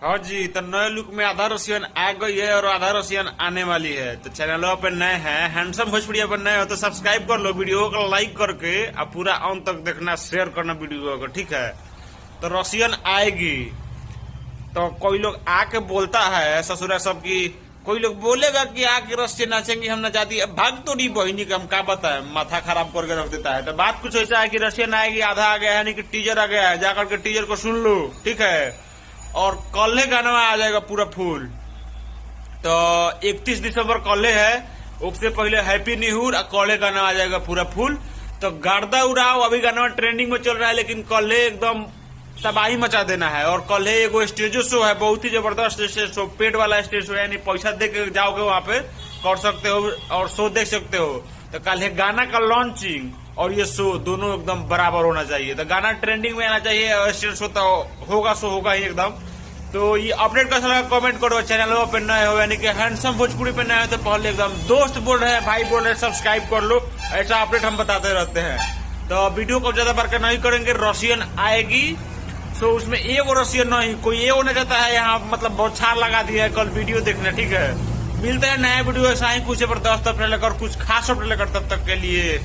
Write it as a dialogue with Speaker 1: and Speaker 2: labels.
Speaker 1: हाँ जी, तो नए लुक में आधा रसियन आ गई है और आधा रसियन आने वाली है। तो चैनल पे नए हैं, हैंडसम भोजपुरिया पर नए हो तो सब्सक्राइब कर लो, वीडियो को लाइक करके और पूरा अंत तक देखना, शेयर करना वीडियो को, ठीक है। तो रसियन आएगी तो कोई लोग आके बोलता है ससुरा सब की, कोई लोग बोलेगा कि आके रसियन नाचेंगे हम नचाती है, भाग तो नहीं बहिनी का हम क्या बताए, माथा खराब करके रख देता है। तो बात कुछ ऐसा है कि रसियन आएगी, आधा आ गया है, यानी कि टीजर आ गया है, जाकर के टीजर को सुन लो, ठीक है। और कल गाना में आ जाएगा पूरा फुल। तो 31 दिसंबर कल है, उससे पहले हैप्पी न्यू ईयर, कल गाना आ जाएगा पूरा फुल। तो गर्दा उड़ाओ अभी गाना ट्रेंडिंग में चल रहा है, लेकिन कल एकदम तबाही मचा देना है। और कल एगो स्टेजो शो है, बहुत ही जबरदस्त स्टेज शो, पेड वाला स्टेज शो, यानी पैसा दे के जाओगे वहां पे कर सकते हो और शो देख सकते हो। तो कल है गाना का लॉन्चिंग और ये शो दोनों एकदम बराबर होना चाहिए। तो गाना ट्रेंडिंग में आना चाहिए और स्टेज शो तो होगा, शो होगा ही एकदम। तो ये अपडेट कैसा लगा कमेंट करो। चैनल पे नए हो यानी कि हैंडसम भोजपुरी पे नए हो तो पहले एकदम दोस्त बोल रहे हैं, भाई बोल रहे हैं, सब्सक्राइब कर लो, ऐसा अपडेट हम बताते रहते हैं। तो वीडियो को ज्यादा बरकरार नहीं करेंगे, रसियन आएगी। सो उसमें एगो रसियन नहीं, कोई ये होना चाहता है यहाँ, मतलब बहुत छार लगा दिया है, कल वीडियो देखना, ठीक है। मिलते हैं नया वीडियो ऐसा ही कुछ जबरदस्त अपने लेकर, कुछ खास अपने लेकर, तब तक के लिए